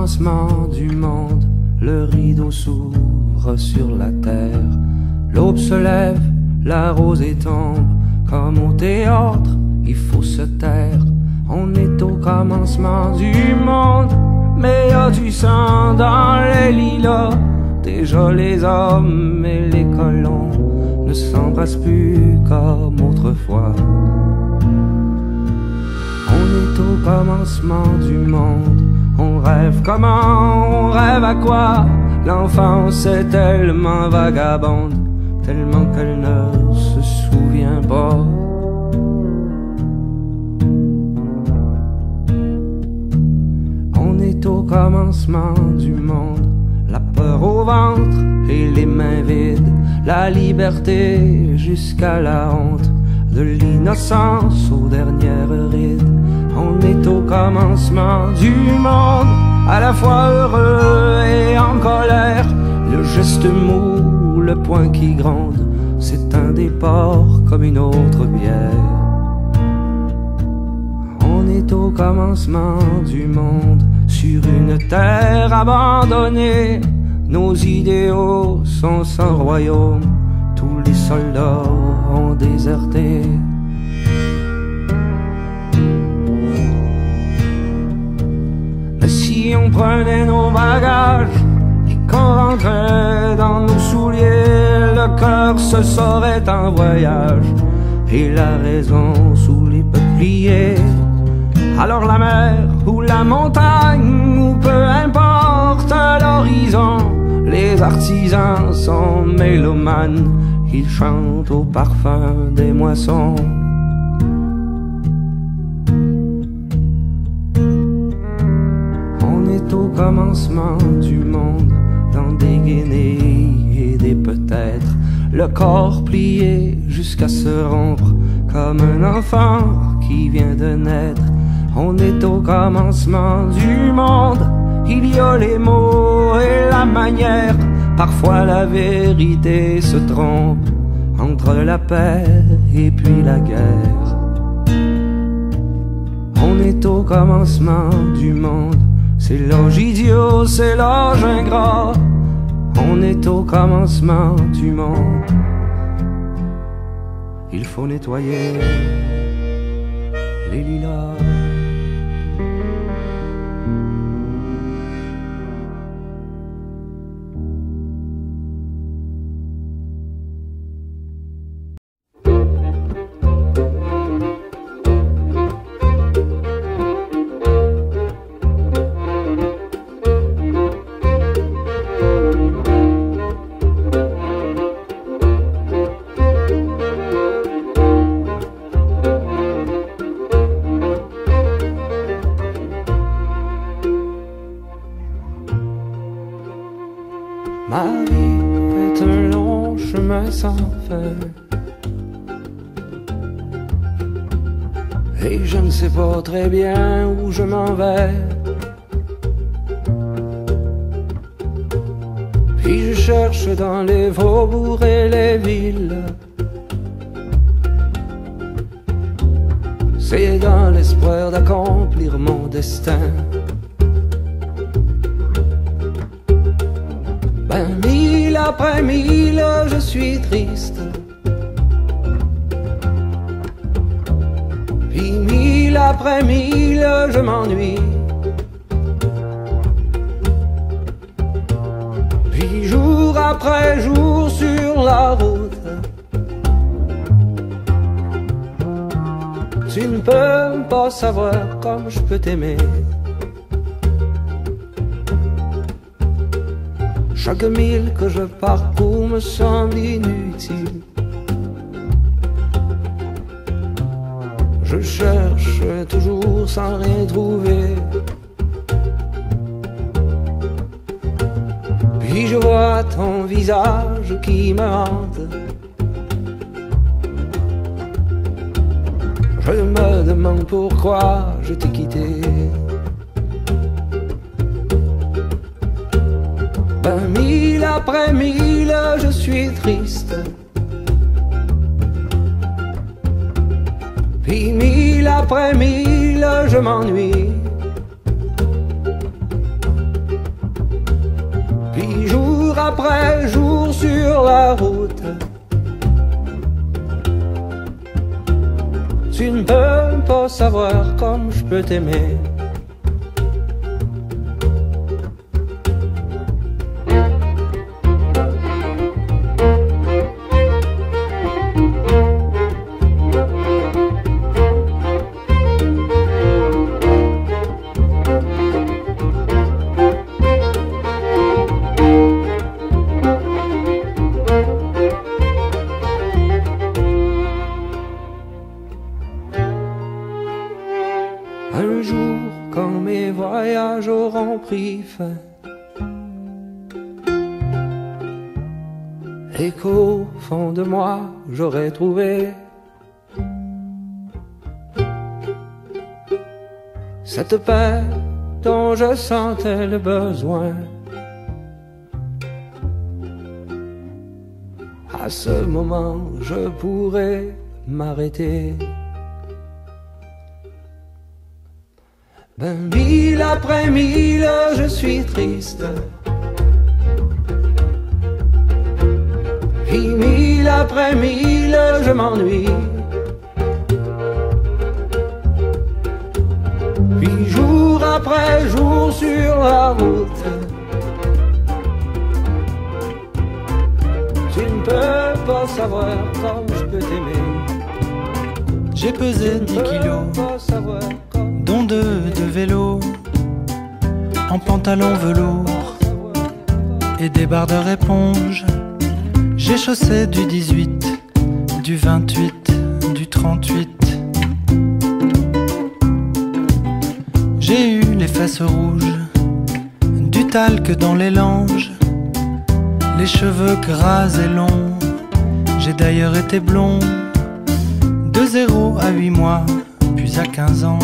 commencement du monde, le rideau s'ouvre sur la terre. L'aube se lève, la rosée tombe, comme au théâtre, il faut se taire. On est au commencement du monde, mais y a du sang dans les lilas. Déjà les hommes et les colons ne s'embrassent plus comme autrefois. On est au commencement du monde. On rêve comment, on rêve à quoi? L'enfance est tellement vagabonde, tellement qu'elle ne se souvient pas. On est au commencement du monde, la peur au ventre et les mains vides, la liberté jusqu'à la honte, de l'innocence aux dernières rides. On est au commencement du monde, à la fois heureux et en colère. Le geste mou, le poing qui gronde, c'est un départ comme une autre bière. On est au commencement du monde, sur une terre abandonnée. Nos idéaux sont sans royaume, tous les soldats ont déserté. Mais si on prenait nos bagages et qu'on rentrait dans nos souliers, le cœur se saurait en voyage et la raison sous les peupliers. Alors la mer ou la montagne, ou peu importe l'horizon, les artisans sont mélomanes, ils chantent au parfum des moissons. On est au commencement du monde, dans des guenilles et des peut-être, le corps plié jusqu'à se rompre, comme un enfant qui vient de naître. On est au commencement du monde, il y a les mots et la manière. Parfois la vérité se trompe entre la paix et puis la guerre. On est au commencement du monde, c'est l'âge idiot, c'est l'âge ingrat. On est au commencement du monde, il faut nettoyer les lilas. Ma vie est un long chemin sans fin, et je ne sais pas très bien où je m'en vais. Puis je cherche dans les faubourgs et les villes, c'est dans l'espoir d'accomplir mon destin. Mille après mille, je suis triste, puis mille après mille, je m'ennuie. Puis jour après jour sur la route, tu ne peux pas savoir comme je peux t'aimer. Chaque mille que je parcours me semble inutile. Je cherche toujours sans rien trouver. Puis je vois ton visage qui me hante. Je me demande pourquoi je t'ai quitté. Mille après mille, je suis triste, puis mille après mille, je m'ennuie. après jour sur la route. Tu ne peux pas savoir comme je peux t'aimer. Un jour, quand mes voyages auront pris fin et qu'au fond de moi j'aurai trouvé cette paix dont je sentais le besoin, à ce moment je pourrai m'arrêter. Ben, mille après mille, je suis triste. Puis mille après mille, je m'ennuie. Puis jour après jour sur la route, tu ne peux pas savoir comme je peux t'aimer. J'ai pesé 10 kilos, dont 2 de vélo, en pantalon velours et des bardeurs éponge. J'ai chaussé du 18, du 28, du 38. J'ai eu les fesses rouges, du talc dans les langes, les cheveux gras et longs. J'ai d'ailleurs été blond, de 0 à 8 mois, puis à 15 ans.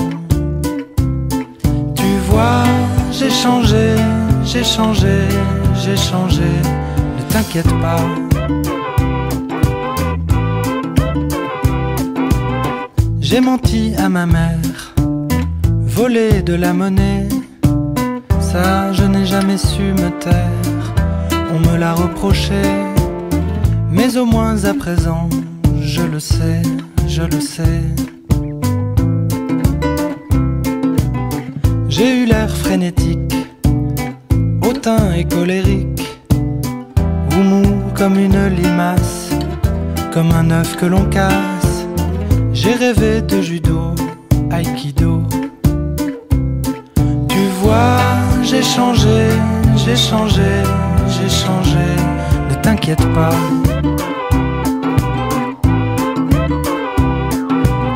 Tu vois, j'ai changé, j'ai changé, j'ai changé, ne t'inquiète pas. J'ai menti à ma mère, volé de la monnaie, ça je n'ai jamais su me taire, on me l'a reproché, mais au moins à présent, je le sais, je le sais. J'ai eu l'air frénétique, hautain et colérique, ou mou comme une limace, comme un œuf que l'on casse. J'ai rêvé de judo, aïkido. Tu vois, j'ai changé, j'ai changé, j'ai changé, ne t'inquiète pas.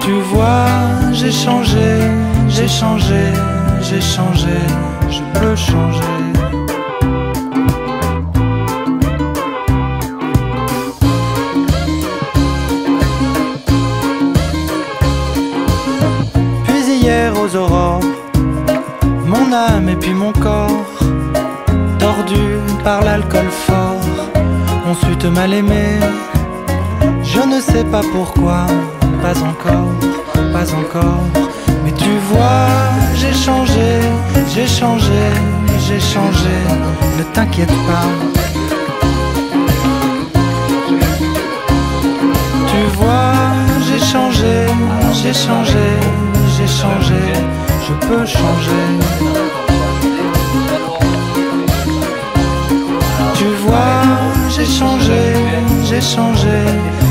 Tu vois, j'ai changé, j'ai changé, j'ai changé, je peux changer. Puis hier aux aurores, mon âme et puis mon corps, tordus par l'alcool fort, ont su te mal aimer. Je ne sais pas pourquoi, pas encore, pas encore. Mais tu vois, j'ai changé, j'ai changé, j'ai changé, ne t'inquiète pas. Tu vois, j'ai changé, j'ai changé, j'ai changé, je peux changer. Tu vois, j'ai changé, j'ai changé,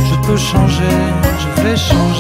je peux changer, je vais changer.